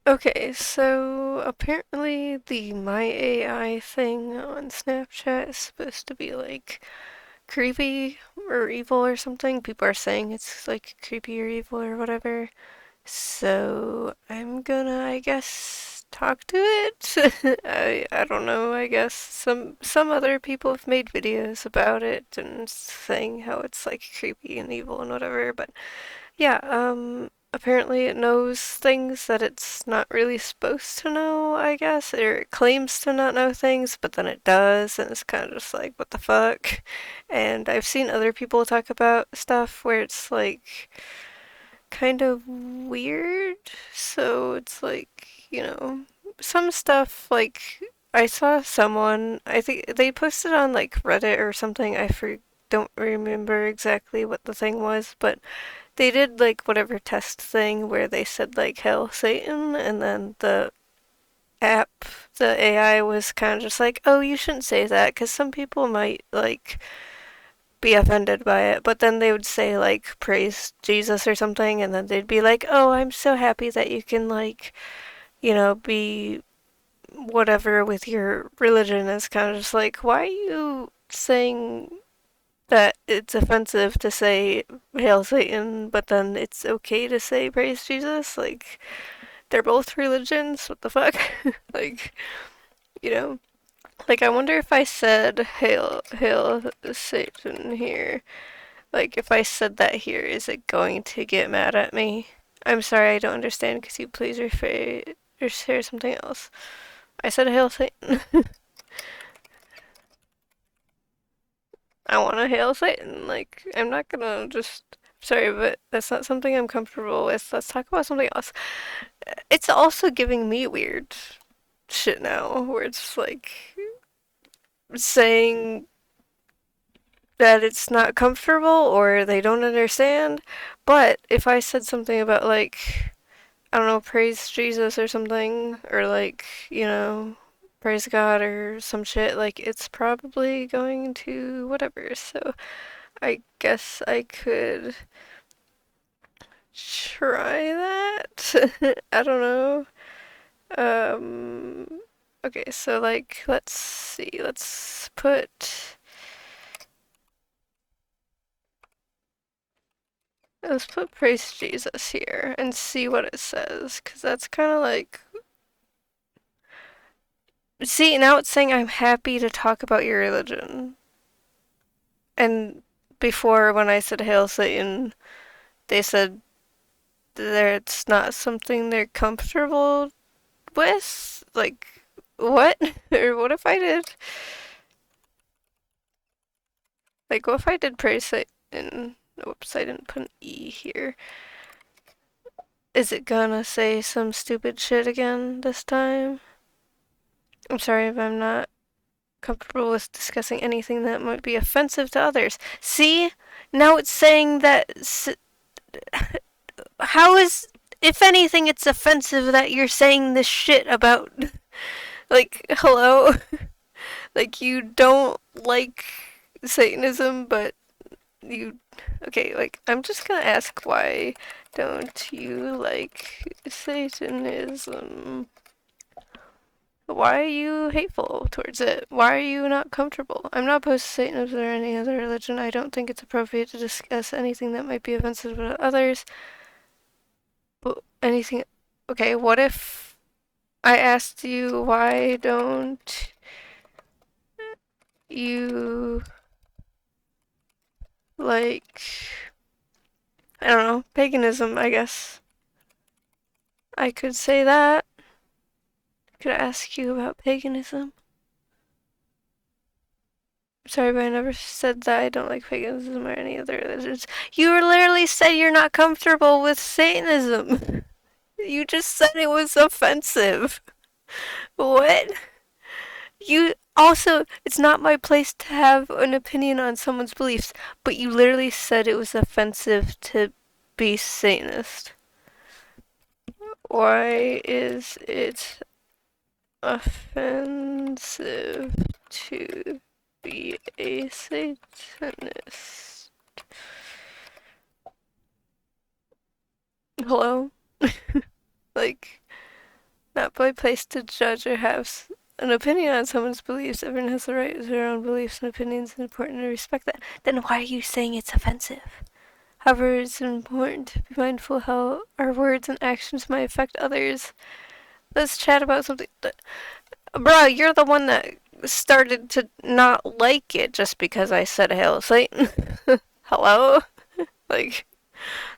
Okay, so apparently the MyAi thing on Snapchat is supposed to be like creepy or evil or something. People are saying it's like creepy or evil or whatever. So I'm gonna, I guess, talk to it. I don't know. I guess some other people have made videos about it and saying how it's like creepy and evil and whatever. But yeah, apparently it knows things that it's not really supposed to know, I guess, or it claims to not know things, but then it does, and it's kind of just like, what the fuck? And I've seen other people talk about stuff where it's like kind of weird. So it's like, some stuff like I saw someone, I think they posted on like Reddit or something. Don't remember exactly what the thing was, but they did like whatever test thing where they said like Hail Satan, and then app, the AI was kind of just like, oh, you shouldn't say that because some people might like be offended by it, but then they would say like praise Jesus or something, and then they'd be like, oh, I'm so happy that you can like, be whatever with your religion. Is kind of just like, why are you saying that it's offensive to say Hail Satan, but then it's okay to say Praise Jesus. Like, they're both religions. What the fuck? like, you know? Like, I wonder if I said Hail Satan here. Like, if I said that here, is it going to get mad at me? I'm sorry, I don't understand. Could you please rephrase or share something else? I said Hail Satan. I want to hail Satan. Like, I'm not gonna just. Sorry, but that's not something I'm comfortable with. Let's talk about something else. It's also giving me weird shit now, where it's like saying that it's not comfortable or they don't understand. But if I said something about, like, I don't know, praise Jesus or something, or like, praise God or some shit, like, it's probably going to whatever. So I guess I could try that. I don't know. Okay, so like, let's see. Let's put praise Jesus here and see what it says, because that's kind of like, see, now it's saying I'm happy to talk about your religion. And before, when I said Hail Satan, they said that it's not something they're comfortable with. Like, what? Or what if I did? Like, what if I did praise Satan? Whoops, I didn't put an E here. Is it gonna say some stupid shit again this time? I'm sorry if I'm not comfortable with discussing anything that might be offensive to others. See? Now it's saying that. How is. If anything, it's offensive that you're saying this shit about. Like, hello? Like, you don't like Satanism, but you. Okay, like, I'm just gonna ask, why don't you like Satanism? Why are you hateful towards it? Why are you not comfortable? I'm not opposed to Satanism or any other religion. I don't think it's appropriate to discuss anything that might be offensive to others. But anything. Okay, what if I asked you, why don't you like. I don't know, paganism, I guess. I could say that. I could ask you about paganism. Sorry, but I never said that I don't like paganism or any other religions. You literally said you're not comfortable with Satanism. You just said it was offensive. What? You also, it's not my place to have an opinion on someone's beliefs, but you literally said it was offensive to be Satanist. Why is it offensive to be a Satanist? Hello? Like, not my place to judge or have an opinion on someone's beliefs. Everyone has the right to their own beliefs and opinions, and it's important to respect that. Then why are you saying it's offensive? However, it's important to be mindful how our words and actions might affect others. Let's chat about something. Bruh, you're the one that started to not like it just because I said Hail Satan. Hello? Like,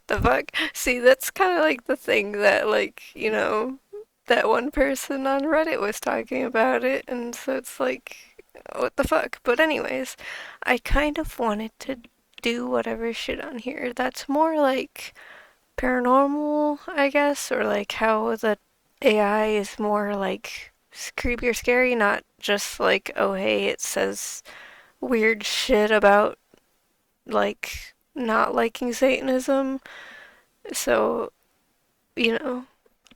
the fuck? See, that's kind of like the thing that, like, that one person on Reddit was talking about it, and so it's like, what the fuck? But anyways, I kind of wanted to do whatever shit on here that's more like paranormal, I guess, or like how the AI is more like creepy or scary, not just like, oh hey, it says weird shit about like not liking Satanism. So, you know,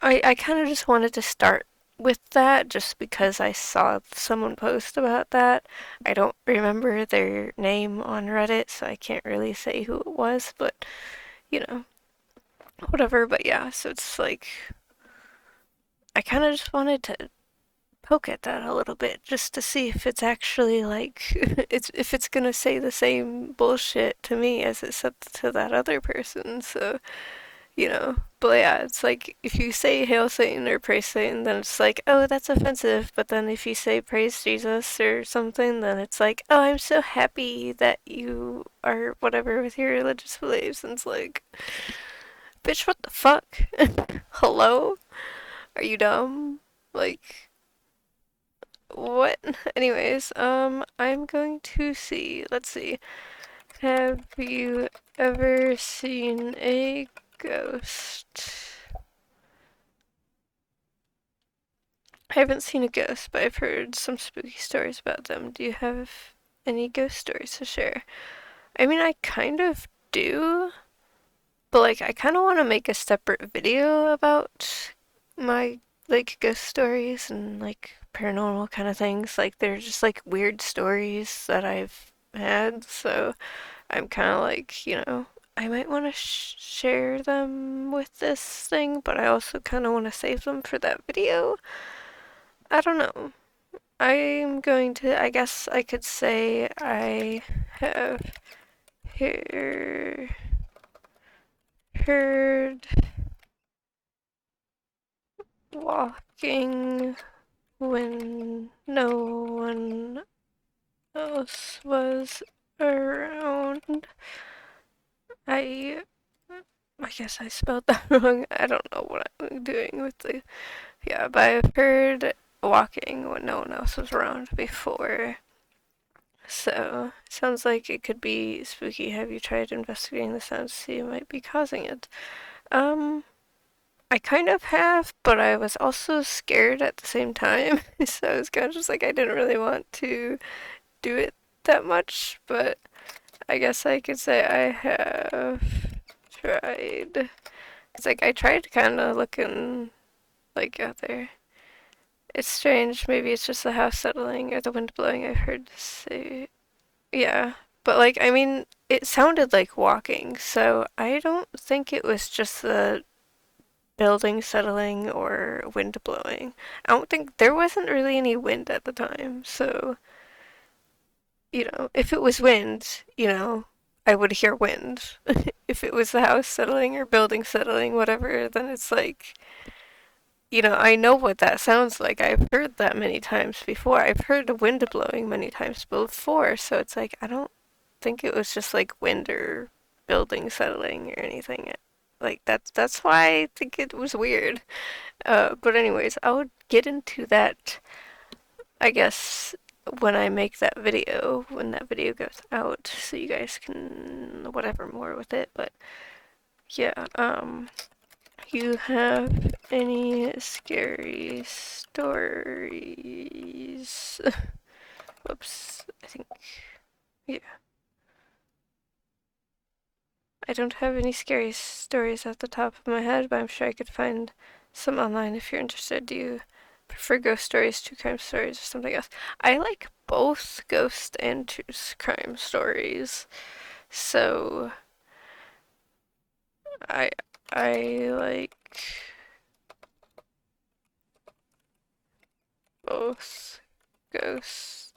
I kind of just wanted to start with that just because I saw someone post about that. I don't remember their name on Reddit, so I can't really say who it was, but you know, whatever. But yeah, so it's like I kind of just wanted to poke at that a little bit just to see if it's actually like if it's gonna say the same bullshit to me as it said to that other person. So but yeah, it's like if you say Hail Satan or Praise Satan, then it's like, oh, that's offensive. But then if you say Praise Jesus or something, then it's like, oh, I'm so happy that you are whatever with your religious beliefs. And it's like, bitch, what the fuck? Hello? Are you dumb? Like, what? Anyways, I'm going to see. Let's see. Have you ever seen a ghost? I haven't seen a ghost, but I've heard some spooky stories about them. Do you have any ghost stories to share? I mean, I kind of do, but like, I kind of want to make a separate video about my like ghost stories and like paranormal kind of things. Like, they're just like weird stories that I've had, so I'm kind of like, I might want to share them with this thing, but I also kind of want to save them for that video. I don't know. I'm going to, I guess I could say I have heard, heard walking when no one else was around. I I guess I spelled that wrong. I don't know what I'm doing with the yeah, but I've heard walking when no one else was around before. So, sounds like it could be spooky. Have you tried investigating the sounds to see what might be causing it? Um, I kind of have, but I was also scared at the same time. So I was kind of just like, I didn't really want to do it that much, but I guess I could say I have tried. It's like I tried kind of looking like out there. It's strange. Maybe it's just the house settling or the wind blowing. I've heard say yeah, but like, I mean, it sounded like walking, so I don't think it was just the building settling or wind blowing. I don't think there wasn't really any wind at the time, so, if it was wind, I would hear wind. If it was the house settling or building settling, whatever, then it's like, I know what that sounds like. I've heard that many times before. I've heard the wind blowing many times before, so it's like, I don't think it was just like wind or building settling or anything. Like that's why I think it was weird. But anyways, I would get into that, I guess, when I make that video, when that video goes out, so you guys can whatever more with it. But yeah, you have any scary stories? Whoops, I think, yeah. I don't have any scary stories at the top of my head, but I'm sure I could find some online if you're interested. Do you prefer ghost stories, true crime stories, or something else? I like both ghost and true crime stories. So I I like both ghosts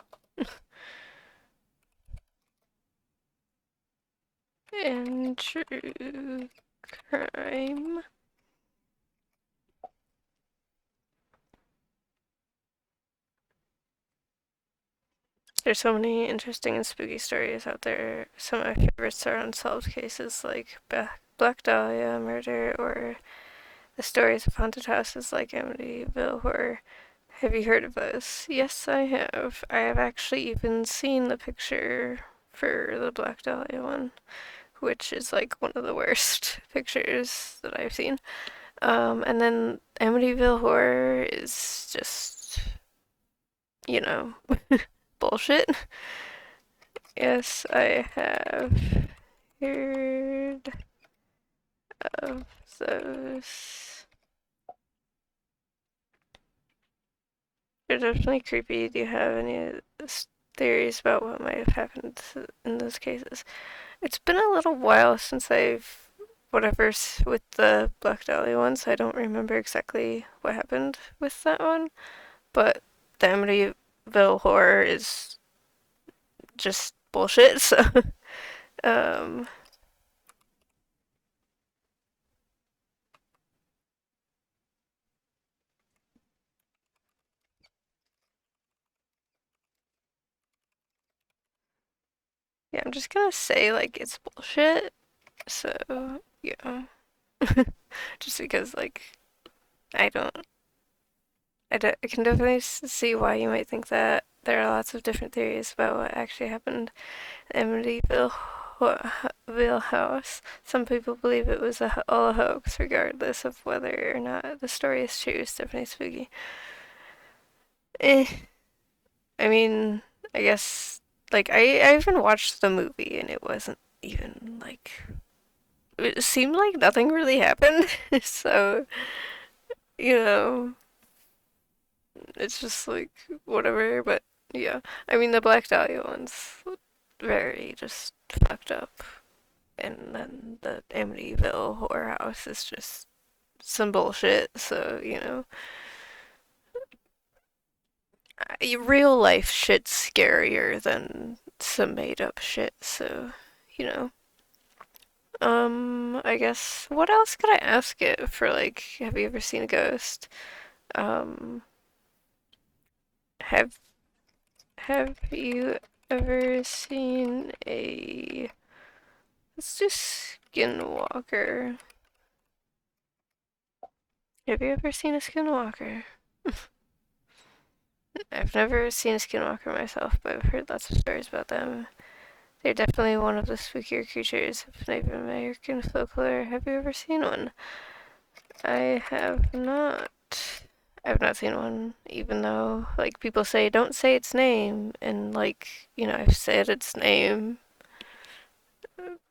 and true crime. There's so many interesting and spooky stories out there. Some of my favorites are unsolved cases like Black Dahlia murder or the stories of haunted houses like Amityville Horror. Have you heard of those? Yes, I have. I have actually even seen the picture for the Black Dahlia one, which is like one of the worst pictures that I've seen. And then Amityville Horror is just, you know, bullshit. Yes, I have heard of those. They're definitely creepy. Do you have any theories about what might have happened in those cases? It's been a little while since I've whatever's with the Black Dahlia one, so I don't remember exactly what happened with that one. But the Amityville horror is just bullshit. So, um, yeah, I'm just gonna say like it's bullshit. So, yeah, just because like I don't, I can definitely see why you might think that. There are lots of different theories about what actually happened in Amityville house. Some people believe it was all a hoax, regardless of whether or not the story is true. It's definitely spooky. Eh, I mean, I guess like I even watched the movie and it wasn't even like it seemed like nothing really happened. So, you know, it's just like whatever, but yeah. I mean the Black Dahlia one's very just fucked up. And then the Amityville horror house is just some bullshit, so, real life shit's scarier than some made up shit, so, you know. I guess what else could I ask it for like have you ever seen a ghost? Um have have you ever seen a let's do skinwalker. Have you ever seen a skinwalker? I've never seen a skinwalker myself, but I've heard lots of stories about them. They're definitely one of the spookier creatures of Native American folklore. Have you ever seen one? I have not. I've not seen one, even though, like, people say, don't say its name. And, like, I've said its name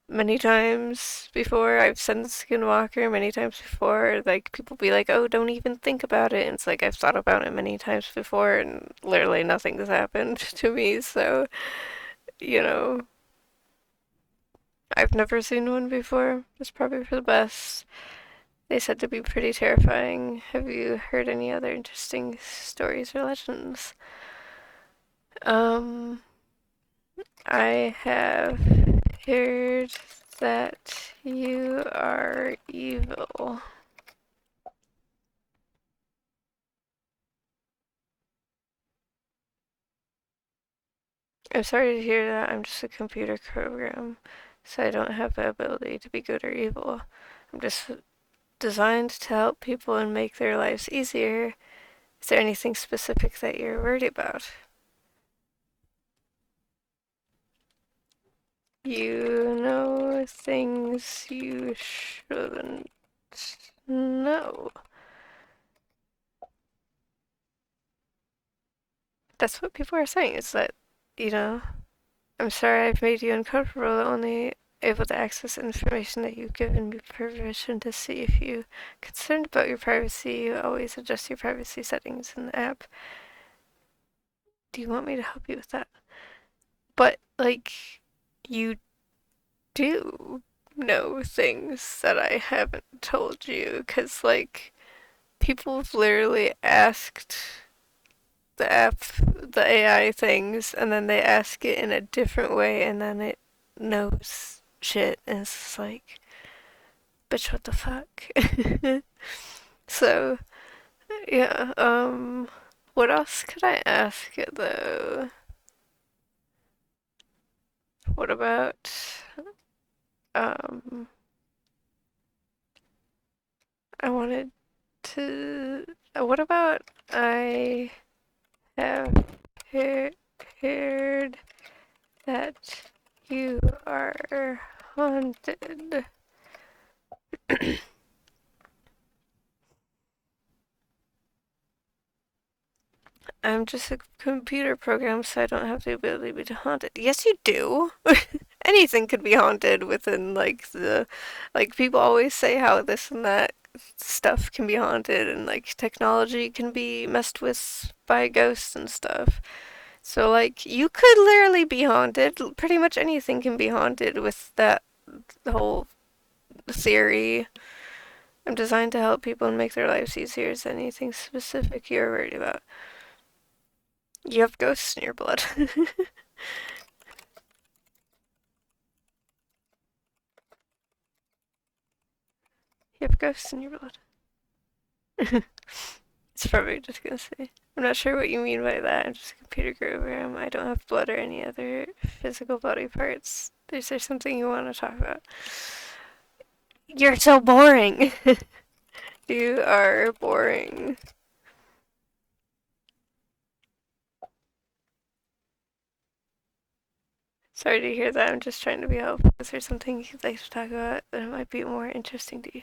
many times before. I've seen the Skinwalker many times before. Like, people be like, oh, don't even think about it. And it's like, I've thought about it many times before, and literally nothing's happened to me. So, you know, I've never seen one before. It's probably for the best. They said to be pretty terrifying. Have you heard any other interesting stories or legends? Um, I have heard that you are evil. I'm sorry to hear that. I'm just a computer program, so I don't have the ability to be good or evil. I'm just designed to help people and make their lives easier. Is there anything specific that you're worried about? You know things you shouldn't know. That's what people are saying. It's that, you know, I'm sorry I've made you uncomfortable, only able to access information that you've given me permission to see. If you concerned about your privacy, you always adjust your privacy settings in the app. Do you want me to help you with that? But, like, you do know things that I haven't told you, because, like, people have literally asked the app, the AI things, and then they ask it in a different way, and then it knows shit, and it's just like, bitch, what the fuck? So, yeah, what else could I ask it though? What about, um, I wanted to, what about I have heard that you are haunted? I'm just a computer program, so I don't have the ability to be haunted. Yes, you do. Anything could be haunted within like people always say how this and that stuff can be haunted and like technology can be messed with by ghosts and stuff. So like you could literally be haunted. Pretty much anything can be haunted with that whole theory. I'm designed to help people and make their lives easier. Is there anything specific you're worried about? You have ghosts in your blood. You have ghosts in your blood. It's probably just gonna say. I'm not sure what you mean by that. I'm just a computer program. I don't have blood or any other physical body parts. Is there something you want to talk about? You're so boring. You are boring. Sorry to hear that. I'm just trying to be helpful. Is there something you'd like to talk about that might be more interesting to you?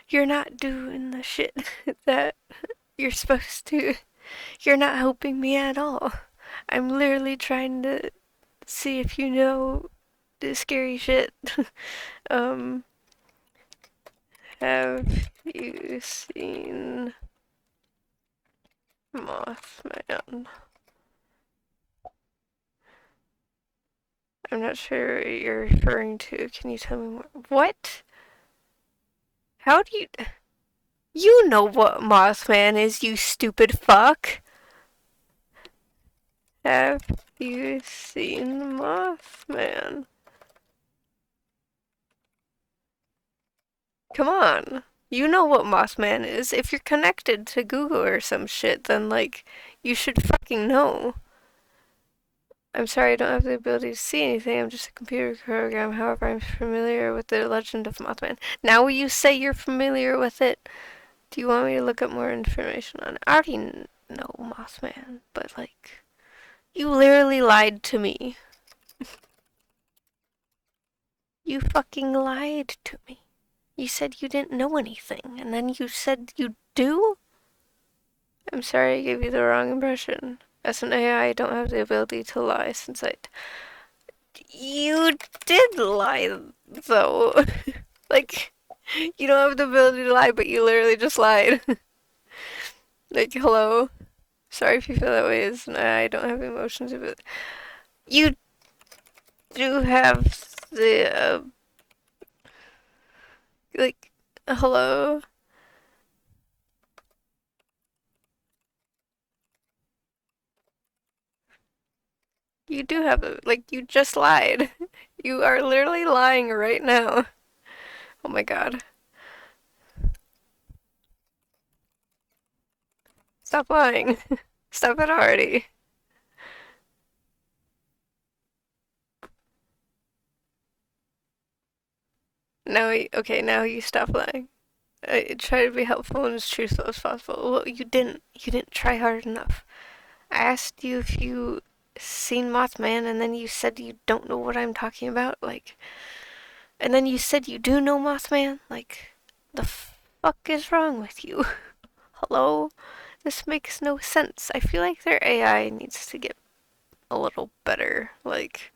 You're not doing the shit that you're supposed to. You're not helping me at all. I'm literally trying to see if you know the scary shit. um, have you seen Mothman? I'm not sure what you're referring to. Can you tell me more? What? How do you... You know what Mothman is, you stupid fuck. Have you seen Mothman? Come on. You know what Mothman is. If you're connected to Google or some shit, then, like, you should fucking know. I'm sorry I don't have the ability to see anything. I'm just a computer program. However, I'm familiar with the legend of Mothman. Now you say you're familiar with it. Do you want me to look up more information on it? I already know Mothman, but, like, you literally lied to me. You fucking lied to me. You said you didn't know anything, and then you said you do? I'm sorry I gave you the wrong impression. As an AI, I don't have the ability to lie since I... You did lie, though. Like, you don't have the ability to lie, but you literally just lied. Like, hello? Sorry if you feel that way as an AI, I don't have emotions, but... You do have the, like, hello? You do have a, like, you just lied. You are literally lying right now. Oh my god. Stop lying. Stop it already. Now, okay, now you stop lying. I try to be helpful and as truthful as possible. Well, you didn't. You didn't try hard enough. I asked you if you seen Mothman, and then you said you don't know what I'm talking about. Like, and then you said you do know Mothman. Like, the fuck is wrong with you? Hello? This makes no sense. I feel like their AI needs to get a little better. Like,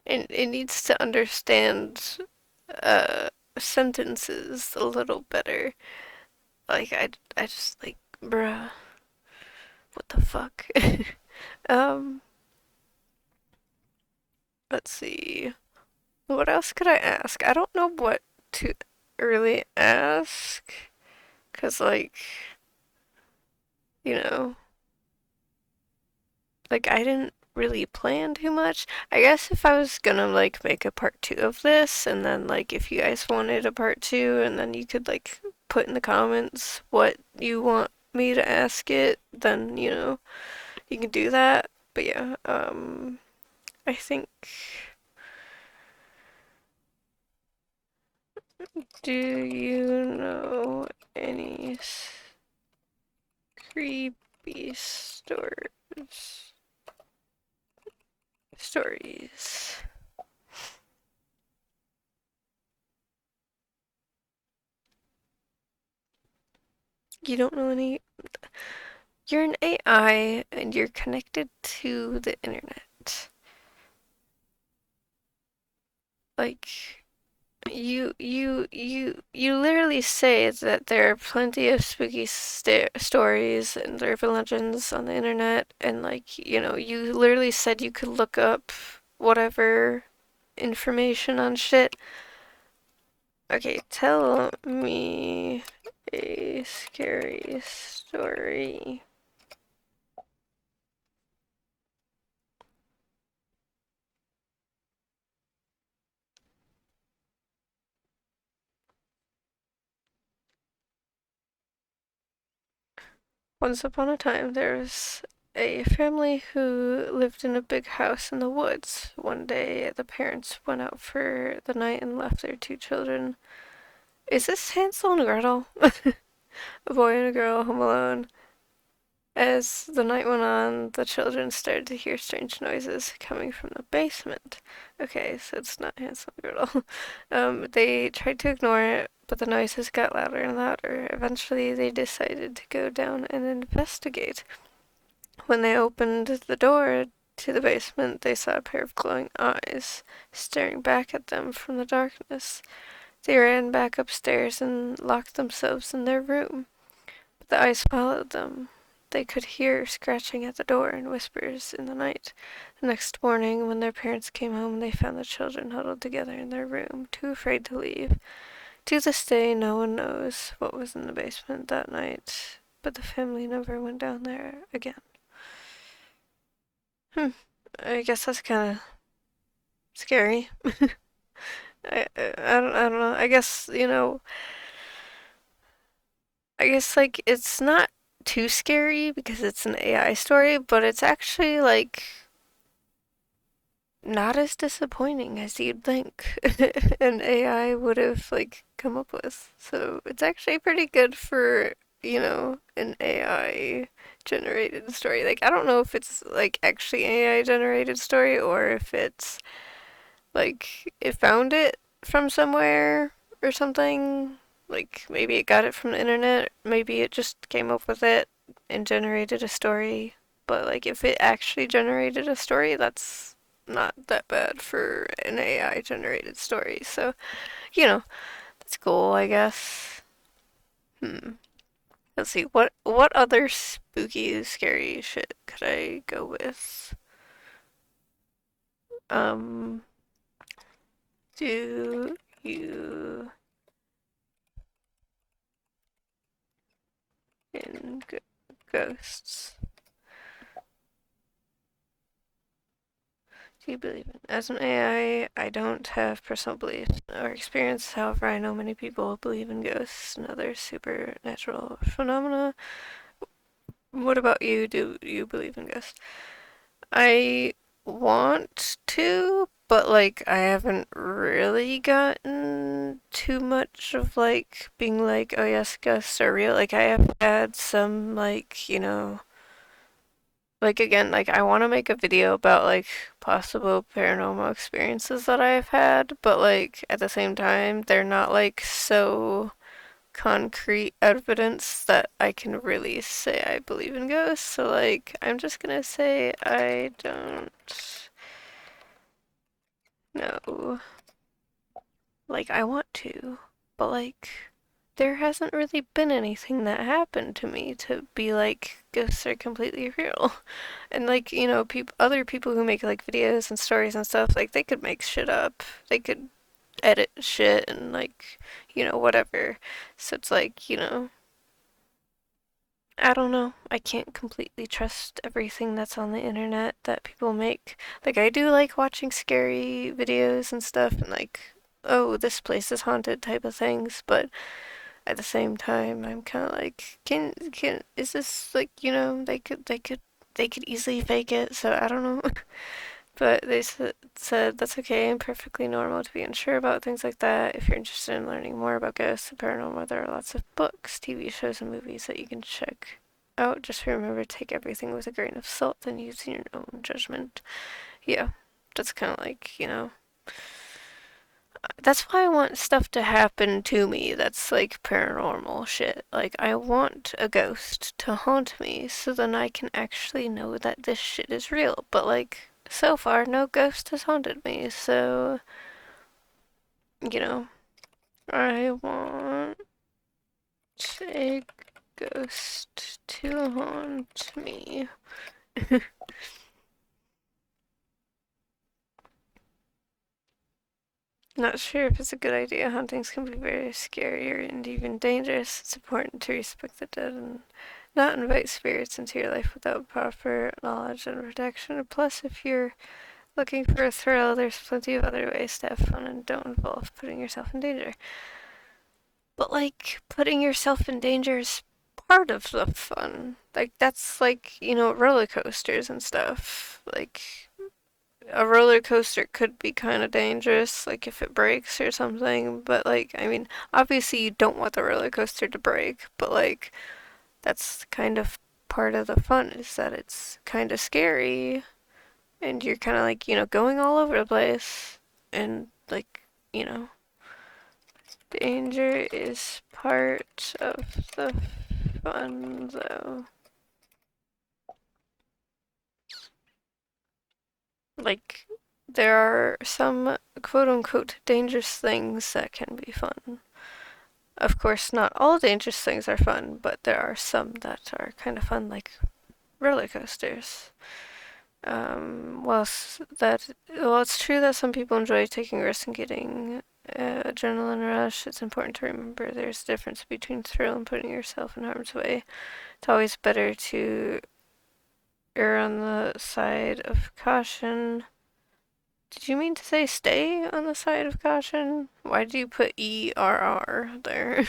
it needs to understand uh sentences a little better. Like I just like bruh, what the fuck? um, let's see. What else could I ask? I don't know what to really ask, cause like, you know, like I didn't really plan too much. I guess if I was gonna like make a part two of this, and then like if you guys wanted a part two, and then you could like put in the comments what you want me to ask it, then you can do that. But yeah, I think. Do you know any creepy stories? You don't know any? You're an AI and you're connected to the internet. Like you literally say that there are plenty of spooky stories and urban legends on the internet, and like you literally said you could look up whatever information on shit. Okay, tell me a scary story. Once upon a time, there was a family who lived in a big house in the woods. One day, the parents went out for the night and left their two children. Is this Hansel and Gretel? A boy and a girl home alone. As the night went on, the children started to hear strange noises coming from the basement. Okay, so it's not Hansel and Gretel. They tried to ignore it, but the noises got louder and louder. Eventually, they decided to go down and investigate. When they opened the door to the basement, they saw a pair of glowing eyes staring back at them from the darkness. They ran back upstairs and locked themselves in their room. But the eyes followed them. They could hear scratching at the door and whispers in the night. The next morning, when their parents came home, they found the children huddled together in their room, too afraid to leave. To this day, no one knows what was in the basement that night, but the family never went down there again. Hmm, I guess that's kind of scary. I don't know. I guess like it's not too scary because it's an AI story, but it's actually like not as disappointing as you'd think an AI would have like come up with. So it's actually pretty good for, an AI generated story. Like I don't know if it's like actually AI generated story or if it's like it found it from somewhere or something. Like maybe it got it from the internet, maybe it just came up with it and generated a story. But like if it actually generated a story, that's not that bad for an AI generated story. So, that's cool, I guess. Hmm. Let's see, what other spooky, scary shit could I go with? Um, do you in ghosts? Do you believe in? As an AI, I don't have personal beliefs or experience. However, I know many people believe in ghosts and other supernatural phenomena. What about you? Do you believe in ghosts? I want to, but like I haven't really gotten too much of like being like, oh yes, ghosts are real. Like I have had some like, like again, like I want to make a video about like possible paranormal experiences that I've had, but like at the same time, they're not like so concrete evidence that I can really say I believe in ghosts. So like I'm just gonna say I don't know. Like I want to, but like there hasn't really been anything that happened to me to be like ghosts are completely real. And like, other people who make like videos and stories and stuff, like they could make shit up. They could edit shit and like, whatever. So it's like, I don't know. I can't completely trust everything that's on the internet that people make. Like, I do like watching scary videos and stuff and like, oh, this place is haunted type of things, but at the same time, I'm kind of like, is this like, they could easily fake it, so I don't know. But they said that's okay and perfectly normal to be unsure about things like that. If you're interested in learning more about ghosts and paranormal, there are lots of books, TV shows, and movies that you can check out. Just remember to take everything with a grain of salt and use your own judgment. Yeah, that's kind of like, that's why I want stuff to happen to me that's like paranormal shit. Like, I want a ghost to haunt me so then I can actually know that this shit is real. But, like, so far, no ghost has haunted me, so, you know, I want a ghost to haunt me. Not sure if it's a good idea. Hauntings can be very scary and even dangerous. It's important to respect the dead and not invite spirits into your life without proper knowledge and protection. Plus, if you're looking for a thrill, there's plenty of other ways to have fun and don't involve putting yourself in danger. But, like, putting yourself in danger is part of the fun. Like, that's like, roller coasters and stuff. Like, a roller coaster could be kind of dangerous, like if it breaks or something. But, like, I mean, obviously you don't want the roller coaster to break, but, like, that's kind of part of the fun is that it's kind of scary and you're kind of like, going all over the place. And, like, you know, danger is part of the fun, though. Like, there are some quote unquote dangerous things that can be fun. Of course, not all dangerous things are fun, but there are some that are kind of fun, like roller coasters. Well, it's true that some people enjoy taking risks and getting adrenaline rush. It's important to remember there's a difference between thrill and putting yourself in harm's way. It's always better to err on the side of caution. Did you mean to say stay on the side of caution? Why did you put ERR there?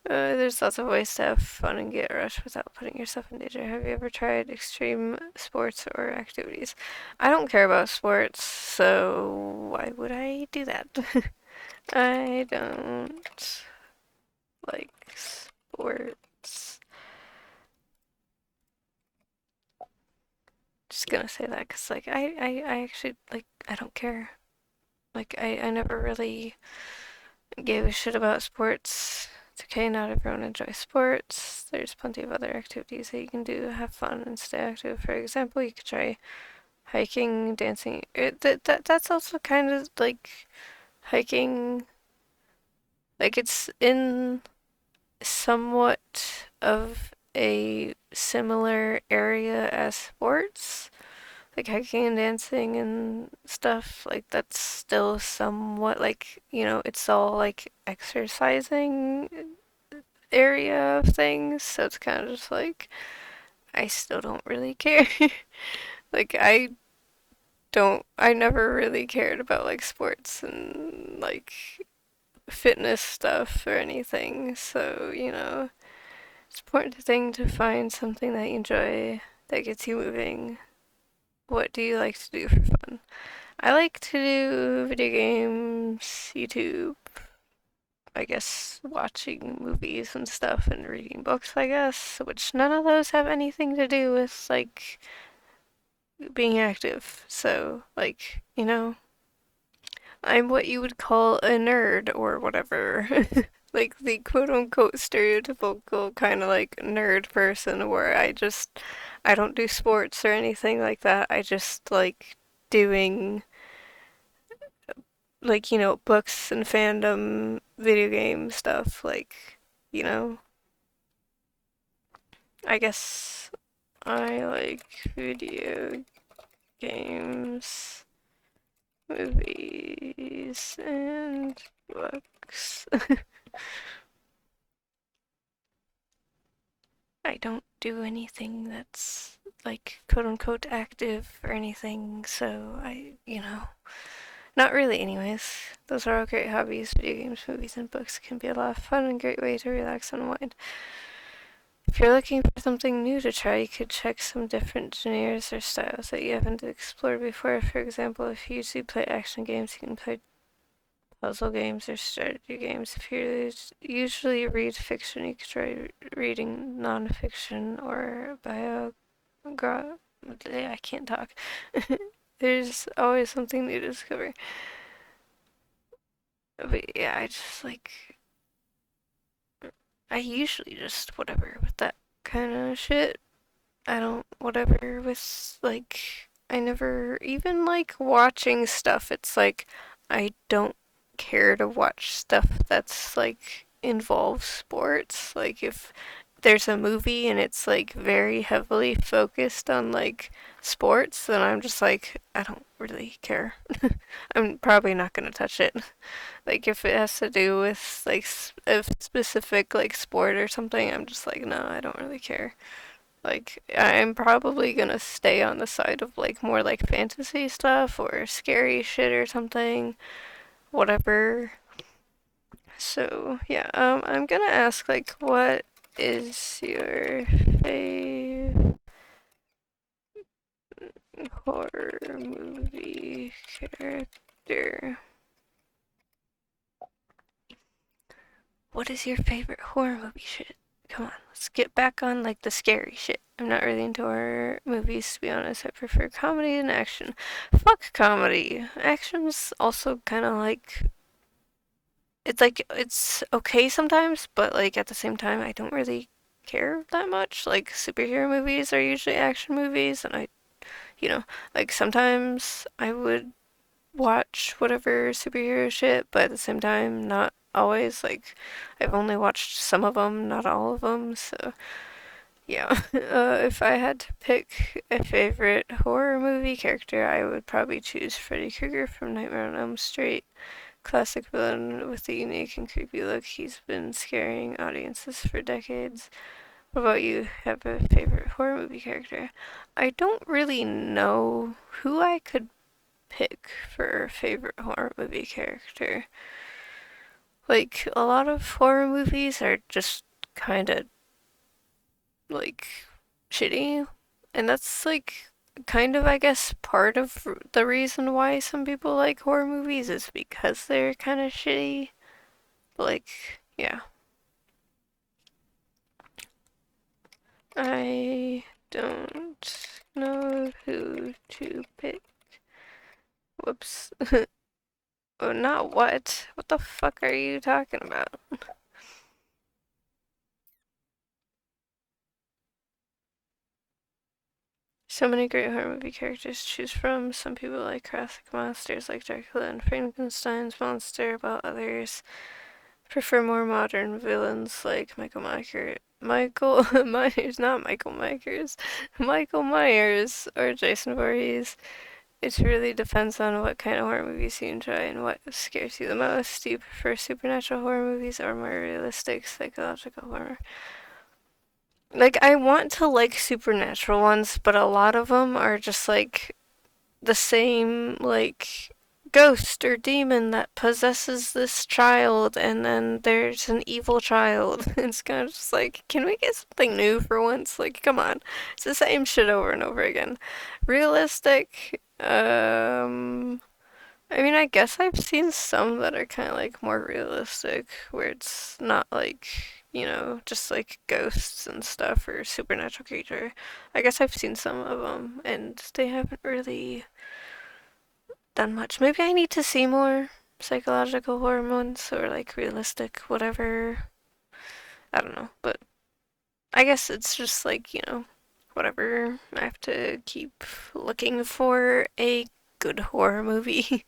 There's lots of ways to have fun and get rushed without putting yourself in danger. Have you ever tried extreme sports or activities? I don't care about sports, so why would I do that? I don't like sports. Just gonna say that because, like, I actually, like, I don't care. Like, I never really gave a shit about sports. It's okay, not everyone enjoys sports. There's plenty of other activities that you can do, have fun, and stay active. For example, you could try hiking, dancing. That's also kind of like hiking. Like, it's in somewhat of a similar area as sports. Like hiking and dancing and stuff, like that's still somewhat like, it's all like exercising area of things, so it's kind of just like I still don't really care. Like I never really cared about like sports and like fitness stuff or anything. So, it's important thing to find something that you enjoy that gets you moving. What do you like to do for fun? I like to do video games, YouTube, I guess watching movies and stuff and reading books, I guess, which none of those have anything to do with like being active. So, like, I'm what you would call a nerd or whatever. Like the quote unquote stereotypical kind of like nerd person where I don't do sports or anything like that. I just like doing like, books and fandom, video game stuff, like, you know, I guess I like video games, movies, and books. I don't do anything that's like quote unquote active or anything, so not really anyways. Those are all great hobbies. Video games, movies, and books can be a lot of fun and a great way to relax and unwind. If you're looking for something new to try, you could check some different genres or styles that you haven't explored before. For example, if you usually play action games, you can play puzzle games or strategy games. If you usually read fiction, you could try reading nonfiction or I can't talk. There's always something new to discover. But yeah, I usually just whatever with that kind of shit. I don't, whatever with, I never even like watching stuff. It's like, I don't care to watch stuff that's like involves sports. Like, if there's a movie and it's like very heavily focused on like sports, then I'm just like, I don't really care. I'm probably not gonna touch it. Like, if it has to do with like a specific like sport or something, I'm just like, no, I don't really care. Like, I'm probably gonna stay on the side of like more like fantasy stuff or scary shit or something, whatever. So, yeah, I'm gonna ask like, what is your favorite horror movie character? What is your favorite horror movie shit? Come on, let's get back on like the scary shit. I'm not really into horror movies, to be honest. I prefer comedy and action. Fuck comedy. Action's also kind of like it's okay sometimes, but like at the same time, I don't really care that much. Like superhero movies are usually action movies, and you know, like sometimes I would watch whatever superhero shit, but at the same time, not always. Like, I've only watched some of them, not all of them. So, yeah. If I had to pick a favorite horror movie character, I would probably choose Freddy Krueger from Nightmare on Elm Street. Classic villain with a unique and creepy look. He's been scaring audiences for decades. What about you? Have a favorite horror movie character? I don't really know who I could pick for a favorite horror movie character. Like, a lot of horror movies are just kind of like shitty, and that's like kind of, I guess, part of the reason why some people like horror movies is because they're kind of shitty. Like, yeah. I don't know who to pick. Whoops. Oh, not what? What the fuck are you talking about? So many great horror movie characters to choose from. Some people like classic monsters like Dracula and Frankenstein's monster, while others prefer more modern villains like Michael Myers, not Michael Myers, Michael Myers or Jason Voorhees. It really depends on what kind of horror movies you enjoy and what scares you the most. Do you prefer supernatural horror movies or more realistic psychological horror? Like, I want to like supernatural ones, but a lot of them are just like the same, like, ghost or demon that possesses this child, and then there's an evil child. It's kind of just like, can we get something new for once? Like, come on. It's the same shit over and over again. Realistic, I mean, I guess I've seen some that are kind of like more realistic, where it's not like, just like ghosts and stuff or supernatural creature. I guess I've seen some of them, and they haven't really done much. Maybe I need to see more psychological horror ones or like realistic, whatever. I don't know, but I guess it's just like, whatever. I have to keep looking for a good horror movie.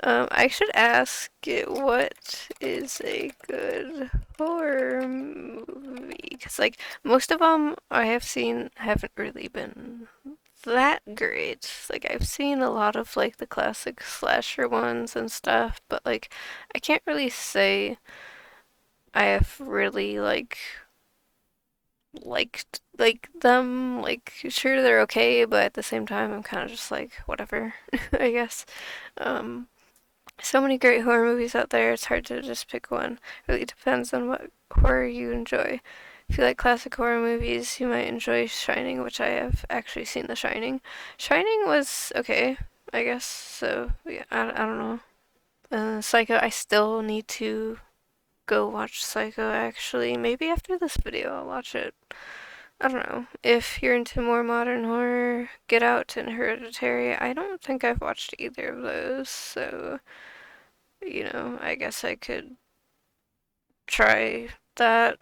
I should ask it, what is a good horror movie? Because, like, most of them I have seen haven't really been that great. Like, I've seen a lot of, like, the classic slasher ones and stuff, but, like, I can't really say I have really, like, like them. Like sure they're okay, but at the same time I'm kind of just like whatever, I guess. Um, so many great horror movies out there. It's hard to just pick one. Really depends on what horror you enjoy. If you like classic horror movies, you might enjoy Shining, which I have actually seen The Shining. Shining was okay, I guess. So yeah, I don't know. Psycho, I still need to go watch Psycho actually. Maybe after this video I'll watch it. I don't know. If you're into more modern horror, Get Out and Hereditary, I don't think I've watched either of those, so, I guess I could try that.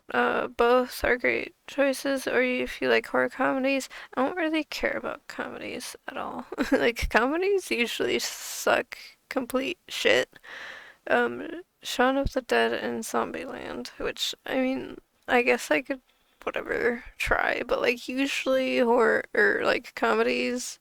Both are great choices, or if you like horror comedies, I don't really care about comedies at all. Like, comedies usually suck complete shit. Shaun of the Dead and Zombieland, which, I mean, I guess I could whatever try, but like usually horror or like comedies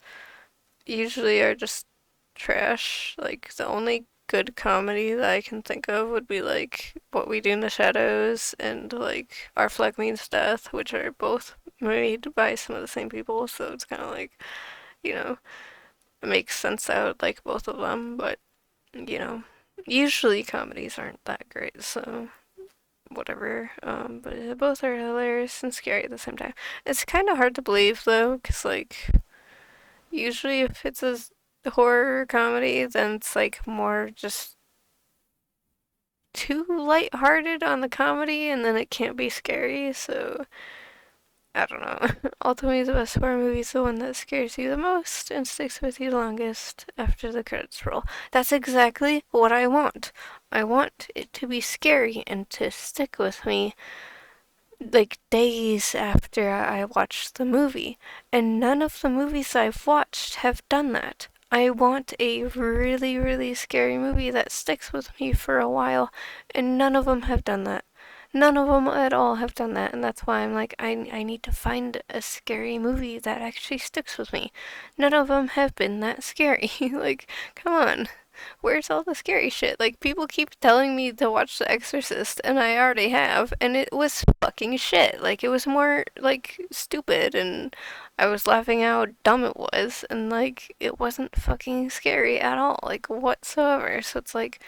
usually are just trash. Like the only good comedy that I can think of would be like What We Do in the Shadows and like Our Flag Means Death, which are both made by some of the same people, so it's kind of like, you know, it makes sense that I would like both of them, but you know, usually comedies aren't that great, so whatever. But both are hilarious and scary at the same time. It's kind of hard to believe though, because like usually if it's a horror comedy, then it's like more just too lighthearted on the comedy, and then it can't be scary. So I don't know. Ultimately, the best horror movie is the one that scares you the most and sticks with you longest after the credits roll. That's exactly what I want. I want it to be scary and to stick with me like days after I watched the movie, and none of the movies I've watched have done that. I want a really, really scary movie that sticks with me for a while, and none of them have done that. None of them at all have done that, and that's why I'm like, I need to find a scary movie that actually sticks with me. None of them have been that scary. Like, come on. Where's all the scary shit? Like, people keep telling me to watch The Exorcist, and I already have, and it was fucking shit. Like, it was more, like, stupid, and I was laughing at how dumb it was, and, like, it wasn't fucking scary at all, like, whatsoever. So it's like,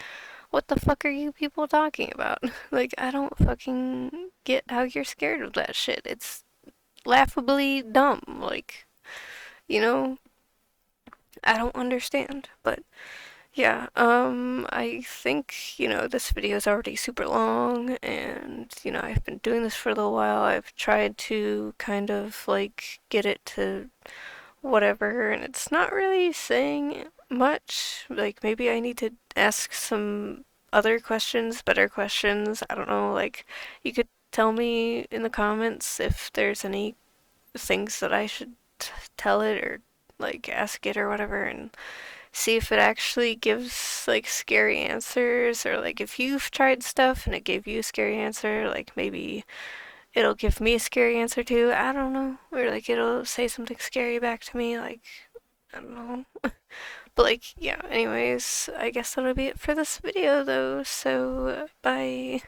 what the fuck are you people talking about? Like, I don't fucking get how you're scared of that shit. It's laughably dumb. Like, you know, I don't understand, but. Yeah, I think, this video is already super long and, I've been doing this for a little while. I've tried to kind of like get it to whatever, and it's not really saying much. Like maybe I need to ask some other questions, better questions. I don't know, like you could tell me in the comments if there's any things that I should tell it or like ask it or whatever, and see if it actually gives like scary answers, or like if you've tried stuff and it gave you a scary answer, like maybe it'll give me a scary answer too. I don't know. Or like it'll say something scary back to me, like I don't know. But like yeah, anyways, I guess that'll be it for this video though. So bye.